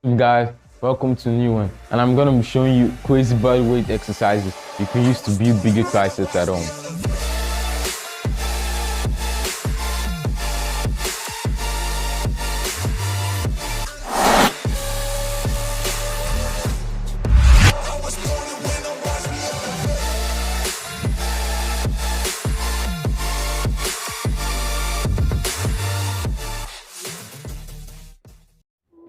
Guys, welcome to a new one, and I'm gonna be showing you crazy body weight exercises you can use to build bigger triceps at home.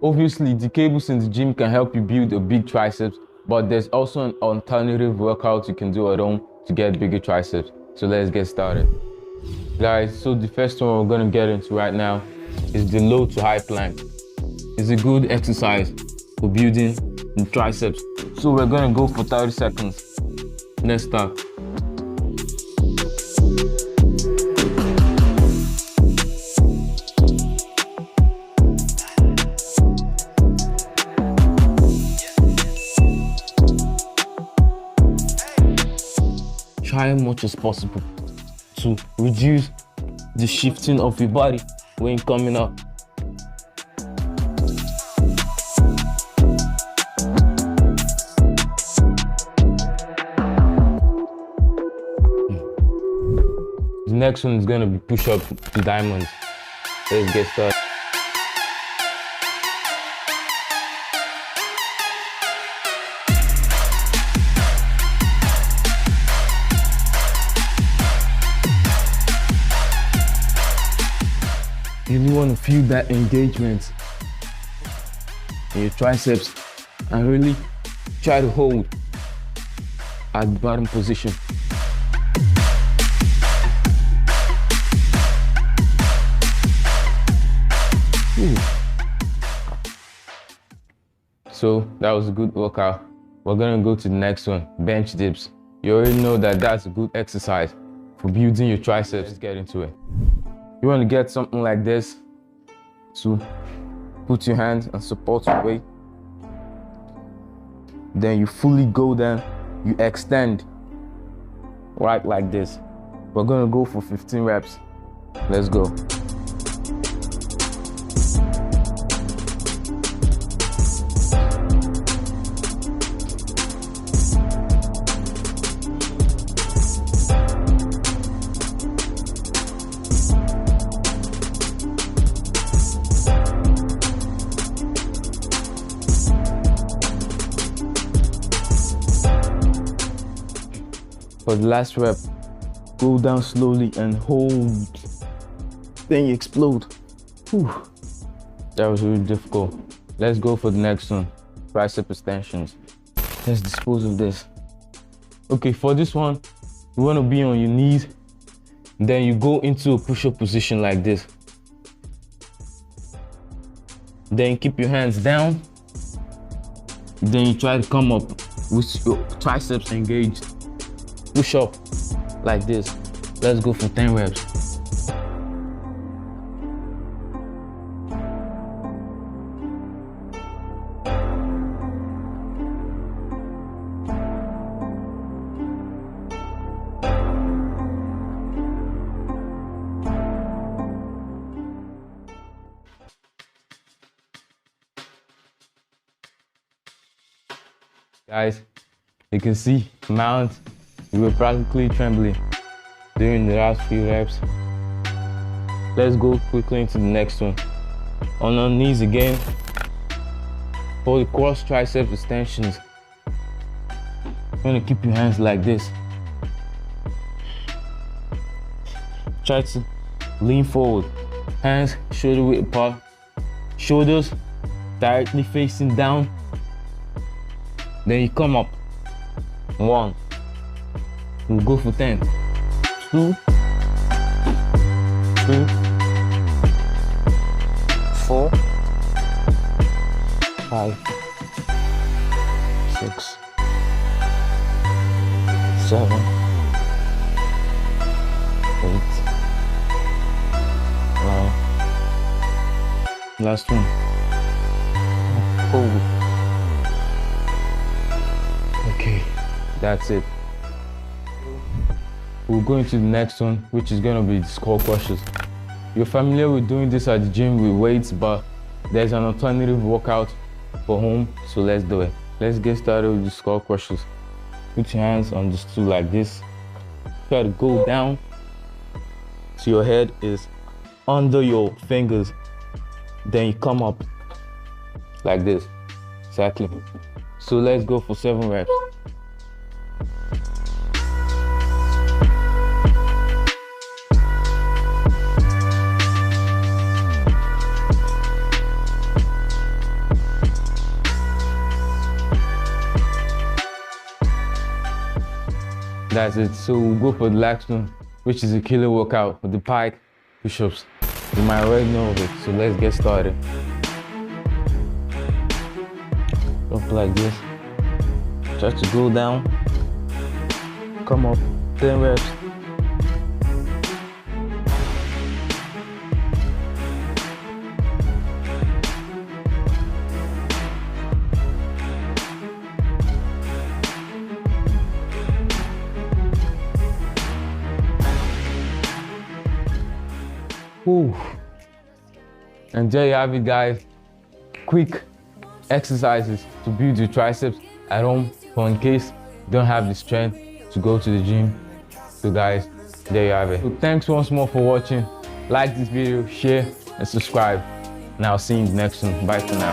Obviously, the cables in the gym can help you build a big triceps, but there's also an alternative workout you can do at home to get bigger triceps. So let's get started. Guys, so the first one we're gonna get into right now is the low to high plank. It's a good exercise for building the triceps. So we're gonna go for 30 seconds. Let's start. Try as much as possible to reduce the shifting of your body when coming up. The next one is going to be push-up to diamonds. Let's get started. You really want to feel that engagement in your triceps and really try to hold at the bottom position. Ooh. So that was a good workout. We're gonna go to the next one, bench dips. You already know that that's a good exercise for building your triceps. Let's get into it. You want to get something like this to put your hands and support your weight. Then you fully go down, you extend right like this. We're gonna go for 15 reps. Let's go. For the last rep, go down slowly and hold. Then you explode. Whew. That was really difficult. Let's go for the next one, tricep extensions. Let's dispose of this. Okay, for this one, you want to be on your knees. Then you go into a push-up position like this. Then you keep your hands down. Then you try to come up with your triceps engaged. Push up like this. Let's go for 10 reps. Guys, you can see mount. We were practically trembling during the last few reps. Let's go quickly into the next one. On our knees again. For the cross tricep extensions, you're gonna keep your hands like this. Try to lean forward. Hands shoulder width apart. Shoulders directly facing down. Then you come up. 1. We'll go for 10. 2, 3, 4, 5, 6, 7, 8, 9. Last one. Hold. Okay, that's it. We'll go into the next one, which is going to be the skull crushers. You're familiar with doing this at the gym with weights, but there's an alternative workout for home, so let's do it. Let's get started with the skull crushers. Put your hands on the stool like this. Try to go down so your head is under your fingers. Then you come up like this. Exactly. So let's go for 7 reps. That's it. So we'll go for the last one, which is a killer workout with the pike push-ups. You might already know of it, so let's get started. Up like this. Try to go down. Come up. 10 reps. Whew. And there you have it, guys. Quick exercises to build your triceps at home, for in case you don't have the strength to go to the gym. So guys, there you have it. So thanks once more for watching. Like this video, share and subscribe. And I'll see you in the next one. Bye for now.